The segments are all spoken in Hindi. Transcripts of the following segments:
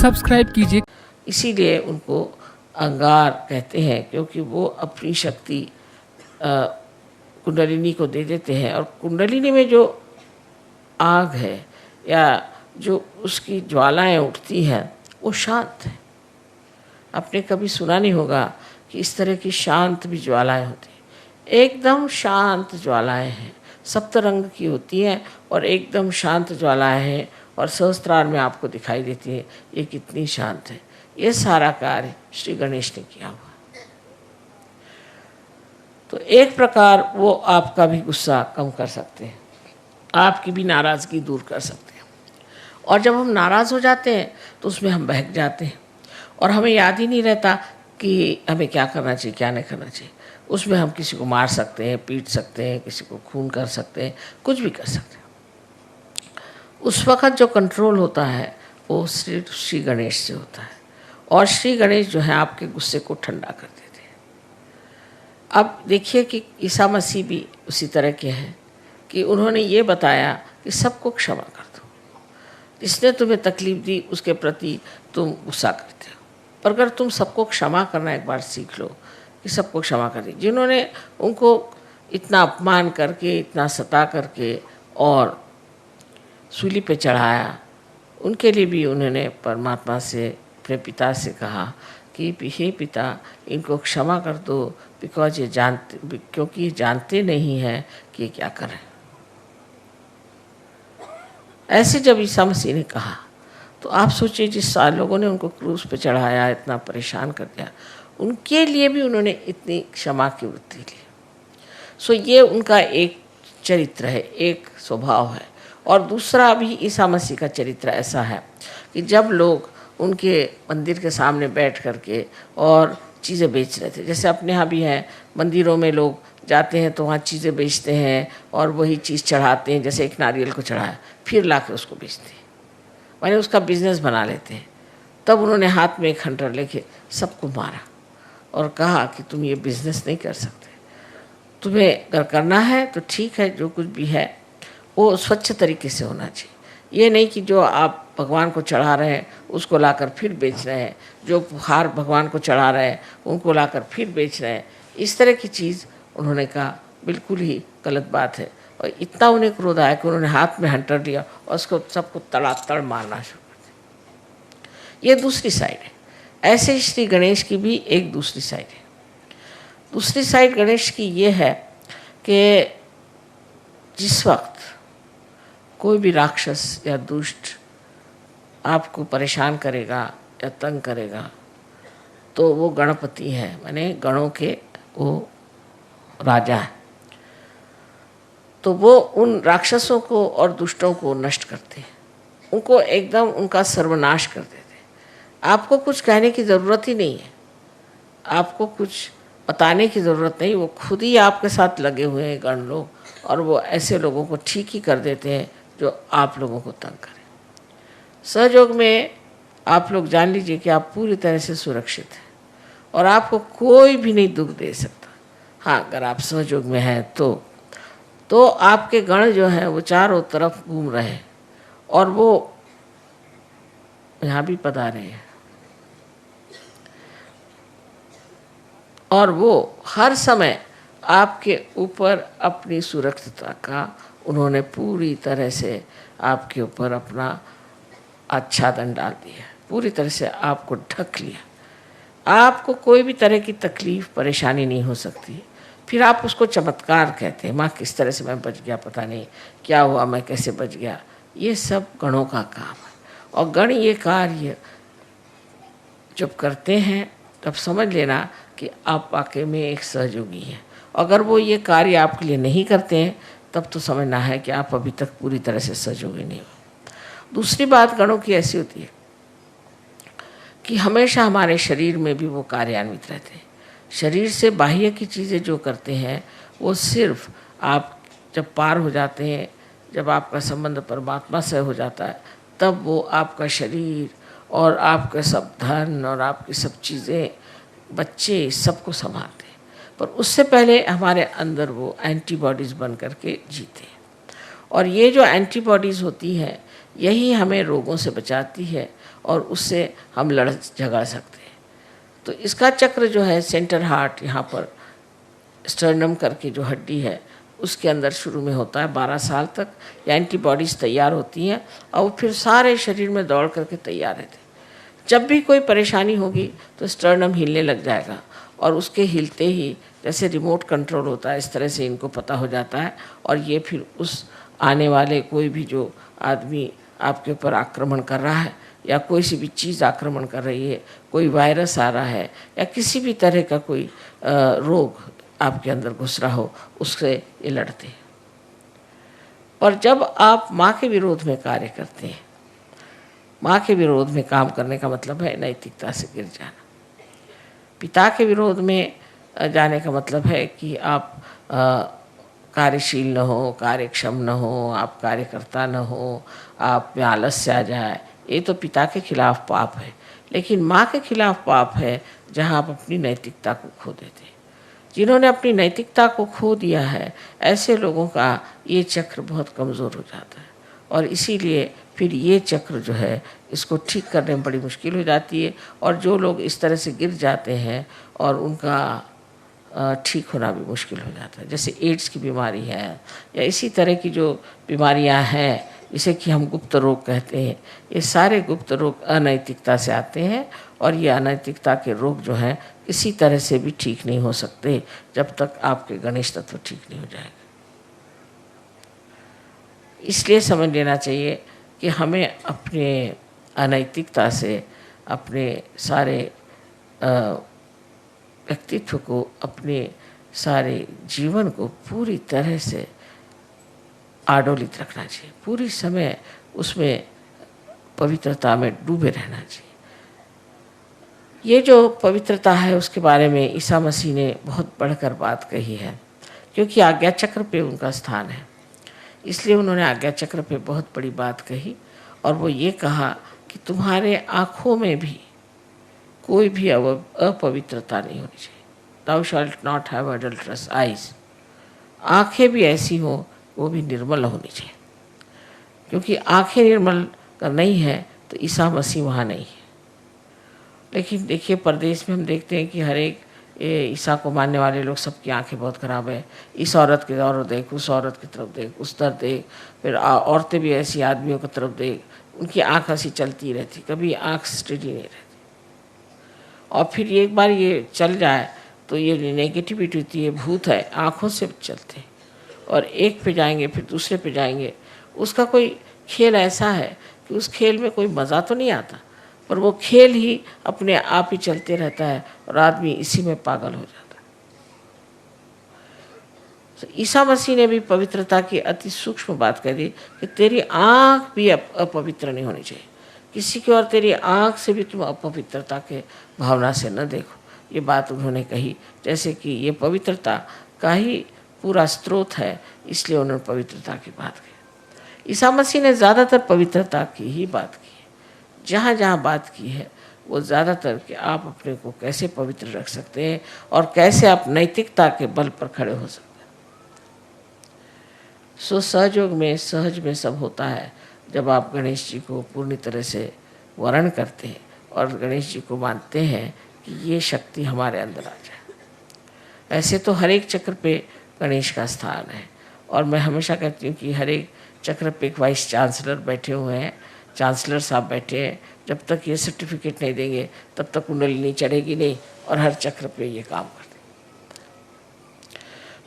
सब्सक्राइब कीजिए। इसीलिए उनको अंगार कहते हैं, क्योंकि वो अपनी शक्ति कुंडलिनी को दे देते हैं। और कुंडलिनी में जो आग है या जो उसकी ज्वालाएं उठती हैं वो शांत है। आपने कभी सुना नहीं होगा कि इस तरह की शांत भी ज्वालाएं होती हैं। एकदम शांत ज्वालाएं हैं, सप्त रंग की होती हैं और एकदम शांत ज्वालाएं हैं और सहस्त्रार में आपको दिखाई देती है। ये कितनी शांत है। ये सारा कार्य श्री गणेश ने किया हुआ। तो एक प्रकार वो आपका भी गुस्सा कम कर सकते हैं, आपकी भी नाराज़गी दूर कर सकते हैं। और जब हम नाराज़ हो जाते हैं तो उसमें हम बहक जाते हैं और हमें याद ही नहीं रहता कि हमें क्या करना चाहिए, क्या नहीं करना चाहिए। उसमें हम किसी को मार सकते हैं, पीट सकते हैं, किसी को खून कर सकते हैं, कुछ भी कर सकते हैं। उस वक़्त जो कंट्रोल होता है वो श्री गणेश से होता है और श्री गणेश जो है आपके गुस्से को ठंडा कर देते हैं। अब देखिए कि ईसा मसीह भी उसी तरह के हैं कि उन्होंने ये बताया कि सबको क्षमा कर दो। जिसने तुम्हें तकलीफ़ दी उसके प्रति तुम गुस्सा करते हो, पर अगर तुम सबको क्षमा करना एक बार सीख लो कि सबको क्षमा कर दी। जिन्होंने उनको इतना अपमान करके, इतना सता करके और सूली पे चढ़ाया, उनके लिए भी उन्होंने परमात्मा से, अपने पिता से कहा कि हे पिता, इनको क्षमा कर दो, क्योंकि ये जानते नहीं हैं कि क्या करें। ऐसे जब ईसा मसीह ने कहा तो आप सोचिए, जिस लोगों ने उनको क्रूस पे चढ़ाया, इतना परेशान कर दिया, उनके लिए भी उन्होंने इतनी क्षमा की वृत्ति ली। सो ये उनका एक चरित्र है, एक स्वभाव है। और दूसरा भी ईसा मसीह का चरित्र ऐसा है कि जब लोग उनके मंदिर के सामने बैठ करके और चीज़ें बेच रहे थे, जैसे अपने यहाँ भी हैं, मंदिरों में लोग जाते हैं तो वहाँ चीज़ें बेचते हैं और वही चीज़ चढ़ाते हैं। जैसे एक नारियल को चढ़ाया, फिर ला के उसको बेचते हैं, माने उसका बिजनेस बना लेते हैं। तब उन्होंने हाथ में एक खंडर लेके सबको मारा और कहा कि तुम ये बिजनेस नहीं कर सकते, तुम्हें अगर करना है तो ठीक है, जो कुछ भी है वो स्वच्छ तरीके से होना चाहिए। ये नहीं कि जो आप भगवान को चढ़ा रहे हैं उसको लाकर फिर बेच रहे हैं, जो हार भगवान को चढ़ा रहे हैं उनको लाकर फिर बेच रहे हैं। इस तरह की चीज़ उन्होंने कहा बिल्कुल ही गलत बात है। और इतना उन्हें क्रोध आया कि उन्होंने हाथ में हंटर लिया और उसको सबको तड़ातड़ मारना शुरू कर दिया। ये दूसरी साइड है। ऐसे ही श्री गणेश की भी एक दूसरी साइड है। दूसरी साइड गणेश की ये है कि जिस वक्त कोई भी राक्षस या दुष्ट आपको परेशान करेगा या तंग करेगा तो वो गणपति है, माने गणों के वो राजा है। तो वो उन राक्षसों को और दुष्टों को नष्ट करते हैं, उनको एकदम उनका सर्वनाश कर देते हैं। आपको कुछ कहने की ज़रूरत ही नहीं है, आपको कुछ बताने की ज़रूरत नहीं, वो खुद ही आपके साथ लगे हुए हैं गण लोग, और वो ऐसे लोगों को ठीक ही कर देते हैं जो आप लोगों को तंग करें। सहयोग में आप लोग जान लीजिए कि आप पूरी तरह से सुरक्षित हैं और आपको कोई भी नहीं दुख दे सकता। हाँ, अगर आप सहयोग में हैं तो आपके गण जो हैं वो चारों तरफ घूम रहे हैं और वो यहाँ भी पधारे हैं और वो हर समय आपके ऊपर अपनी सुरक्षितता का उन्होंने पूरी तरह से आपके ऊपर अपना आच्छादन डाल दिया, पूरी तरह से आपको ढक लिया। आपको कोई भी तरह की तकलीफ़ परेशानी नहीं हो सकती। फिर आप उसको चमत्कार कहते हैं, माँ किस तरह से मैं बच गया, पता नहीं क्या हुआ, मैं कैसे बच गया। ये सब गणों का काम है और गण ये कार्य जब करते हैं तब समझ लेना कि आप वाकई में एक सहयोगी हैं। अगर वो ये कार्य आपके लिए नहीं करते हैं तब तो समझना है कि आप अभी तक पूरी तरह से सहयोगी नहीं हो। दूसरी बात गणों की ऐसी होती है कि हमेशा हमारे शरीर में भी वो कार्यान्वित रहते हैं। शरीर से बाह्य की चीज़ें जो करते हैं वो सिर्फ आप जब पार हो जाते हैं, जब आपका संबंध परमात्मा से हो जाता है, तब वो आपका शरीर और आपके सब धन और आपकी सब चीज़ें, बच्चे, सबको संभालते हैं। पर उससे पहले हमारे अंदर वो एंटीबॉडीज़ बन करके जीते हैं और ये जो एंटीबॉडीज़ होती हैं यही हमें रोगों से बचाती है और उससे हम लड़ झगड़ सकते हैं। तो इसका चक्र जो है सेंटर हार्ट, यहाँ पर स्टर्नम करके जो हड्डी है उसके अंदर शुरू में होता है। 12 साल तक ये एंटीबॉडीज़ तैयार होती हैं और वो फिर सारे शरीर में दौड़ करके तैयार रहते हैं। जब भी कोई परेशानी होगी तो स्टर्नम हिलने लग जाएगा और उसके हिलते ही जैसे रिमोट कंट्रोल होता है इस तरह से इनको पता हो जाता है और ये फिर उस आने वाले कोई भी जो आदमी आपके ऊपर आक्रमण कर रहा है या कोई सी भी चीज़ आक्रमण कर रही है, कोई वायरस आ रहा है या किसी भी तरह का कोई रोग आपके अंदर घुस रहा हो, उससे ये लड़ते हैं। और जब आप माँ के विरोध में कार्य करते हैं, माँ के विरोध में काम करने का मतलब है नैतिकता से गिर जाना। पिता के विरोध में जाने का मतलब है कि आप कार्यशील न हो, कार्यक्षम न हो, आप कार्यकर्ता न हो, आप में आलस्य आ जाए, ये तो पिता के खिलाफ पाप है। लेकिन माँ के खिलाफ पाप है जहाँ आप अपनी नैतिकता को खो देते हैं। जिन्होंने अपनी नैतिकता को खो दिया है, ऐसे लोगों का ये चक्र बहुत कमज़ोर हो जाता है और इसीलिए फिर ये चक्र जो है इसको ठीक करने में बड़ी मुश्किल हो जाती है। और जो लोग इस तरह से गिर जाते हैं और उनका ठीक होना भी मुश्किल हो जाता है, जैसे एड्स की बीमारी है या इसी तरह की जो बीमारियां हैं जिसे कि हम गुप्त रोग कहते हैं, ये सारे गुप्त रोग अनैतिकता से आते हैं और ये अनैतिकता के रोग जो हैं किसी तरह से भी ठीक नहीं हो सकते जब तक आपके गणेश तत्व ठीक नहीं हो जाएगा। इसलिए समझ लेना चाहिए कि हमें अपने अनैतिकता से अपने सारे व्यक्तित्व को, अपने सारे जीवन को पूरी तरह से आडोलित रखना चाहिए, पूरी समय उसमें पवित्रता में डूबे रहना चाहिए। ये जो पवित्रता है उसके बारे में ईसा मसीह ने बहुत बढ़कर बात कही है, क्योंकि आज्ञा चक्र पे उनका स्थान है, इसलिए उन्होंने आज्ञा चक्र पे बहुत बड़ी बात कही। और वो ये कहा कि तुम्हारे आँखों में भी कोई भी अपवित्रता नहीं होनी चाहिए। Thou shalt not have adulterous eyes। आँखें भी ऐसी हों, वो भी निर्मल होनी चाहिए, क्योंकि आँखें निर्मल कर नहीं है तो ईसा मसीह वहाँ नहीं है। लेकिन देखिए परदेश में हम देखते हैं कि हर एक ईसा को मानने वाले लोग सबकी आंखें बहुत ख़राब है। इस औरत की तरफ देख, उस औरत की तरफ देख, उस तरफ देख, फिर औरतें भी ऐसी आदमियों की तरफ देख, उनकी आंख ऐसी चलती रहती, कभी आंख स्टेडी नहीं रहती। और फिर एक बार ये चल जाए तो ये नेगेटिविटी होती है, भूत है, आँखों से चलते हैं और एक पे जाएंगे फिर दूसरे पे जाएंगे। उसका कोई खेल ऐसा है कि उस खेल में कोई मज़ा तो नहीं आता, पर वो खेल ही अपने आप ही चलते रहता है और आदमी इसी में पागल हो जाता है। तो ईसा मसीह ने भी पवित्रता की अति सूक्ष्म बात कह दी कि तेरी आँख भी अपवित्र नहीं होनी चाहिए, किसी की और तेरी आँख से भी तुम अपवित्रता के भावना से न देखो। ये बात उन्होंने कही, जैसे कि ये पवित्रता का ही पूरा स्रोत है, इसलिए उन्होंने पवित्रता की बात की। ईसा मसीह ने ज़्यादातर पवित्रता की ही बात की है। जहाँ जहाँ बात की है वो ज़्यादातर कि आप अपने को कैसे पवित्र रख सकते हैं और कैसे आप नैतिकता के बल पर खड़े हो सकते हैं। सो सहयोग में, सहज में सब होता है जब आप गणेश जी को पूर्ण तरह से वर्ण करते हैं और गणेश जी को मानते हैं कि ये शक्ति हमारे अंदर आ जाए। ऐसे तो हर एक चक्र पे गणेश का स्थान है और मैं हमेशा कहती हूँ कि हर एक चक्र पे एक वाइस चांसलर बैठे हुए हैं, चांसलर साहब बैठे हैं। जब तक ये सर्टिफिकेट नहीं देंगे तब तक कुंडली नहीं चढ़ेगी नहीं, और हर चक्र पे ये काम करते।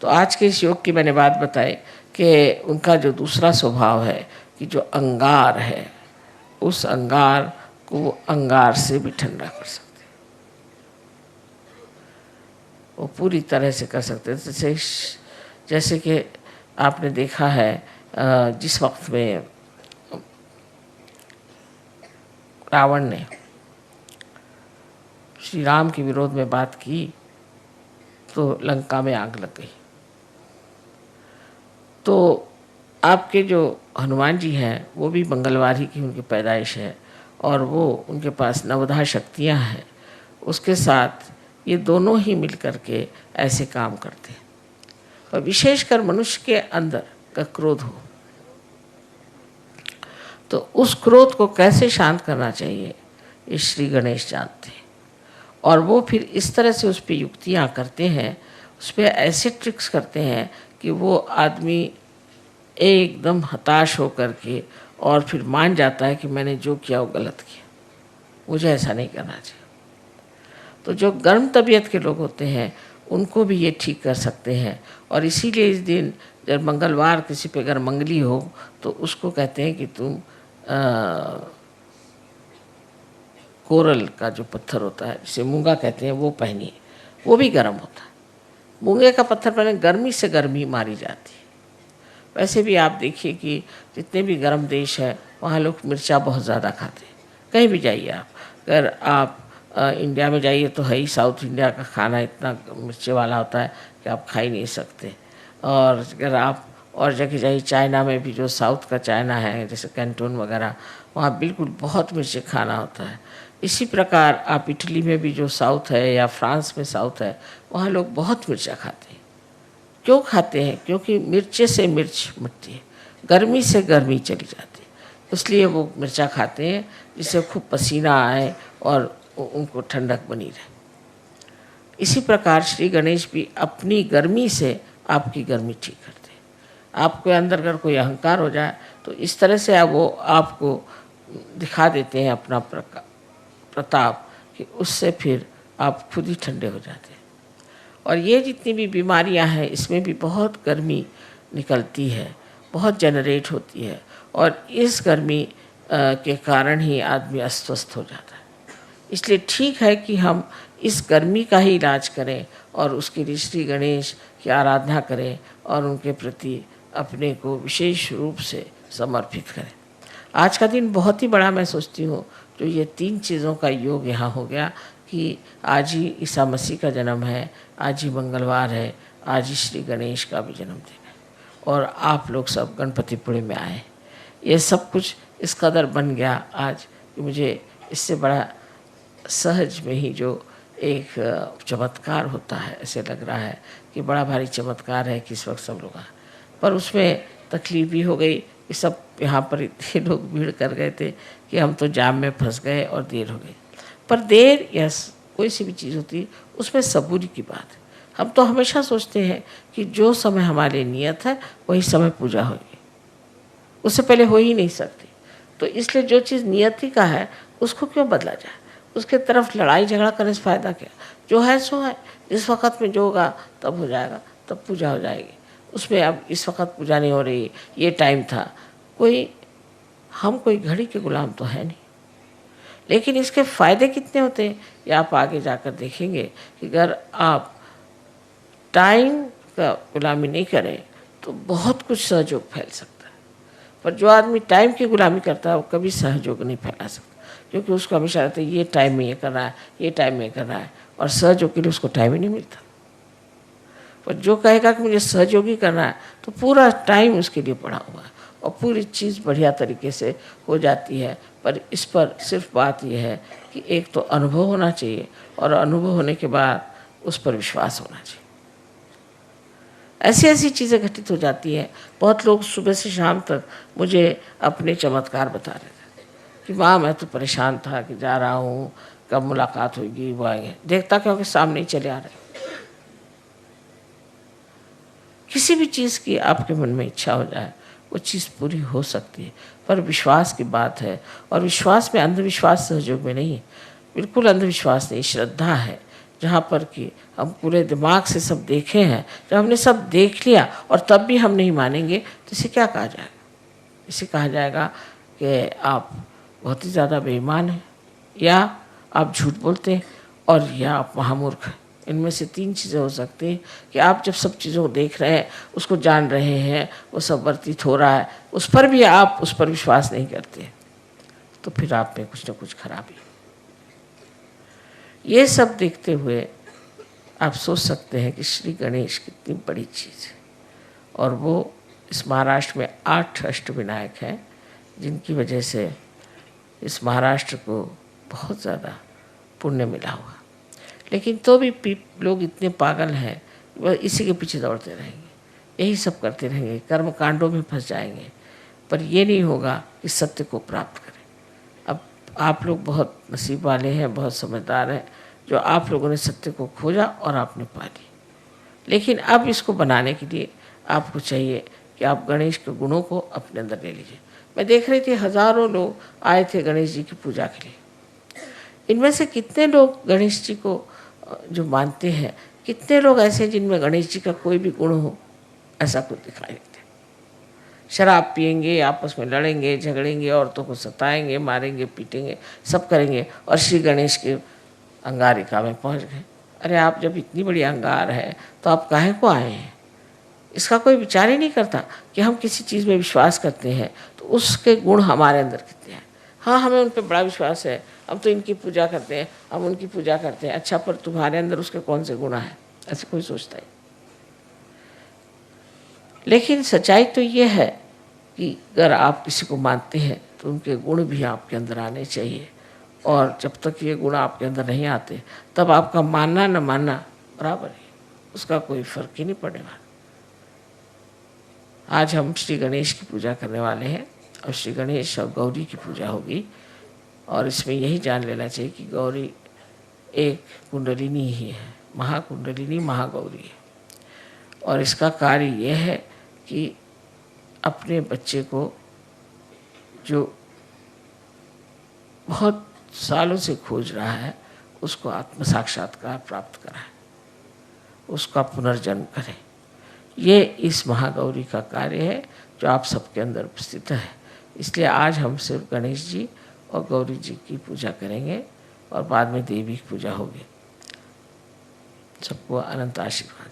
तो आज के इस योग की मैंने बात बताई कि उनका जो दूसरा स्वभाव है कि जो अंगार है, उस अंगार को अंगार से भी ठंडा कर सकते, वो पूरी तरह से कर सकते। जैसे कि आपने देखा है जिस वक्त में रावण ने श्री राम के विरोध में बात की तो लंका में आग लग गई। तो आपके जो हनुमान जी हैं वो भी मंगलवार ही की उनकी पैदाइश है और वो उनके पास नवधा शक्तियाँ हैं, उसके साथ ये दोनों ही मिल कर के ऐसे काम करते हैं। और विशेषकर मनुष्य के अंदर का क्रोध हो तो उस क्रोध को कैसे शांत करना चाहिए, ये श्री गणेश जानते हैं। और वो फिर इस तरह से उस पर युक्तियाँ करते हैं, उस पर ऐसे ट्रिक्स करते हैं कि वो आदमी एकदम हताश हो कर के और फिर मान जाता है कि मैंने जो किया वो गलत किया, मुझे ऐसा नहीं करना चाहिए। तो जो गर्म तबीयत के लोग होते हैं उनको भी ये ठीक कर सकते हैं। और इसीलिए इस दिन जब मंगलवार किसी पे अगर मंगली हो तो उसको कहते हैं कि तुम कोरल का जो पत्थर होता है जिसे मूंगा कहते हैं वो पहनिए, वो भी गर्म होता है। मूंगे का पत्थर पहने गर्मी से गर्मी मारी जाती है। वैसे भी आप देखिए कि जितने भी गर्म देश है वहाँ लोग मिर्चा बहुत ज़्यादा खाते हैं। कहीं भी जाइए आप, अगर आप इंडिया में जाइए तो है ही, साउथ इंडिया का खाना इतना मिर्चे वाला होता है कि आप खा ही नहीं सकते। और अगर आप और जगह जाइए, चाइना में भी जो साउथ का चाइना है जैसे कैंटून वगैरह, वहाँ बिल्कुल बहुत मिर्चे खाना होता है। इसी प्रकार आप इटली में भी जो साउथ है या फ्रांस में साउथ है, वहाँ लोग बहुत मिर्चा खाते हैं। क्यों खाते हैं? क्योंकि मिर्चे से मिर्च मिटती है, गर्मी से गर्मी चली जाती है, इसलिए वो मिर्चा खाते हैं जिससे खूब पसीना आए और उनको ठंडक बनी रहे। इसी प्रकार श्री गणेश भी अपनी गर्मी से आपकी गर्मी ठीक करते हैं। आपके अंदर अगर कोई अहंकार हो जाए तो इस तरह से वो आपको दिखा देते हैं अपना प्रताप कि उससे फिर आप खुद ही ठंडे हो जाते हैं। और ये जितनी भी बीमारियां हैं इसमें भी बहुत गर्मी निकलती है, बहुत जनरेट होती है, और इस गर्मी के कारण ही आदमी अस्वस्थ हो जाता है। इसलिए ठीक है कि हम इस गर्मी का ही इलाज करें और उसके लिए श्री गणेश की आराधना करें और उनके प्रति अपने को विशेष रूप से समर्पित करें। आज का दिन बहुत ही बड़ा मैं सोचती हूँ, जो ये 3 चीज़ों का योग यहाँ हो गया कि आज ही ईसा मसीह का जन्म है, आज ही मंगलवार है, आज ही श्री गणेश का भी जन्मदिन है, और आप लोग सब गणपतिपुरे में आए। ये सब कुछ इस कदर बन गया आज कि मुझे इससे बड़ा सहज में ही जो एक चमत्कार होता है, ऐसे लग रहा है कि बड़ा भारी चमत्कार है कि इस वक्त सब लोग आए। पर उसमें तकलीफ भी हो गई कि सब यहाँ पर इतने लोग भीड़ कर गए थे कि हम तो जाम में फंस गए और देर हो गई। पर देर या कोई सी भी चीज़ होती है उसमें सबूरी की बात है। हम तो हमेशा सोचते हैं कि जो समय हमारे लिए नियत है वही समय पूजा होगी, उससे पहले हो ही नहीं सकती। तो इसलिए जो चीज़ नियति का है उसको क्यों बदला जाए, उसके तरफ लड़ाई झगड़ा करने से फ़ायदा क्या। जो है सो है, जिस वक़्त में जो होगा तब हो जाएगा, तब पूजा हो जाएगी। उसमें अब इस वक़्त पूजा नहीं हो रही, ये टाइम था, हम कोई घड़ी के गुलाम तो है नहीं। लेकिन इसके फ़ायदे कितने होते हैं ये आप आगे जाकर देखेंगे कि अगर आप टाइम का गुलामी नहीं करें तो बहुत कुछ सहयोग फैल सकता है। पर जो आदमी टाइम की गुलामी करता है वो कभी सहयोग नहीं फैला सकता, क्योंकि उसको हमेशा रहता है ये टाइम में ये करना है, ये टाइम में करना है, और सहयोग के लिए उसको टाइम ही नहीं मिलता। पर जो कहेगा कि मुझे सहयोगी करना है तो पूरा टाइम उसके लिए पड़ा हुआ है और पूरी चीज़ बढ़िया तरीके से हो जाती है। पर इस पर सिर्फ बात यह है कि एक तो अनुभव होना चाहिए, और अनुभव होने के बाद उस पर विश्वास होना चाहिए। ऐसी ऐसी चीज़ें घटित हो जाती हैं। बहुत लोग सुबह से शाम तक मुझे अपने चमत्कार बता रहे थे कि माँ मैं तो परेशान था कि जा रहा हूँ, कब मुलाकात होगी, वो आएंगे। देखता क्योंकि सामने ही चले आ रहे। किसी भी चीज़ की आपके मन में इच्छा हो जाए वो चीज़ पूरी हो सकती है, पर विश्वास की बात है। और विश्वास में अंधविश्वास सहयोग में नहीं, बिल्कुल अंधविश्वास नहीं, श्रद्धा है। जहाँ पर कि हम पूरे दिमाग से सब देखे हैं, जब हमने सब देख लिया और तब भी हम नहीं मानेंगे तो इसे क्या कहा जाएगा? इसे कहा जाएगा कि आप बहुत ही ज़्यादा बेईमान हैं, या आप झूठ बोलते हैं, और या आप महामूर्ख हैं। इनमें से 3 चीज़ें हो सकती हैं कि आप जब सब चीज़ों को देख रहे हैं, उसको जान रहे हैं, वो सब वर्तित हो रहा है, उस पर भी आप उस पर विश्वास नहीं करते, तो फिर आप में कुछ न कुछ खराबी। ये सब देखते हुए आप सोच सकते हैं कि श्री गणेश कितनी बड़ी चीज़ है। और वो इस महाराष्ट्र में 8 अष्टविनायक हैं, जिनकी वजह से इस महाराष्ट्र को बहुत ज़्यादा पुण्य मिला हुआ। लेकिन तो भी लोग इतने पागल हैं, वह इसी के पीछे दौड़ते रहेंगे, यही सब करते रहेंगे, कर्म कांडों में फंस जाएंगे, पर ये नहीं होगा कि सत्य को प्राप्त करें। अब आप लोग बहुत नसीब वाले हैं, बहुत समझदार हैं, जो आप लोगों ने सत्य को खोजा और आपने पा ली। लेकिन अब इसको बनाने के लिए आपको चाहिए कि आप गणेश के गुणों को अपने अंदर ले लीजिए। मैं देख रही थी हज़ारों लोग आए थे गणेश जी की पूजा के लिए। इनमें से कितने लोग गणेश जी को जो मानते हैं, कितने लोग ऐसे जिनमें गणेश जी का कोई भी गुण हो, ऐसा कुछ दिखाई नहीं देता। शराब पिएंगे, आपस में लड़ेंगे झगड़ेंगे, औरतों को सताएंगे, मारेंगे पीटेंगे, सब करेंगे, और श्री गणेश के अंगारिका में पहुंच गए। अरे आप जब इतनी बड़ी अंगार है तो आप काहे को आए हैं? इसका कोई विचार ही नहीं करता कि हम किसी चीज़ में विश्वास करते हैं तो उसके गुण हमारे अंदर कितने हैं। हाँ, हमें उन पर बड़ा विश्वास है, हम तो इनकी पूजा करते हैं, हम उनकी पूजा करते हैं। अच्छा, पर तुम्हारे अंदर उसके कौन से गुण हैं? ऐसे कोई सोचता है। लेकिन सच्चाई तो ये है कि अगर आप किसी को मानते हैं तो उनके गुण भी आपके अंदर आने चाहिए, और जब तक ये गुण आपके अंदर नहीं आते तब आपका मानना न मानना बराबर है, उसका कोई फर्क ही नहीं पड़ने वाला। आज हम श्री गणेश की पूजा करने वाले हैं, और श्री गणेश और गौरी की पूजा होगी, और इसमें यही जान लेना चाहिए कि गौरी एक कुंडलिनी ही है, महाकुंडलिनी महागौरी है। और इसका कार्य यह है कि अपने बच्चे को जो बहुत सालों से खोज रहा है उसको आत्म साक्षात्कार प्राप्त कराए, उसका पुनर्जन्म करें। ये इस महागौरी का कार्य है जो आप सबके अंदर उपस्थित है। इसलिए आज हम सिर्फ गणेश जी और गौरी जी की पूजा करेंगे, और बाद में देवी की पूजा होगी। सबको अनंत आशीर्वाद।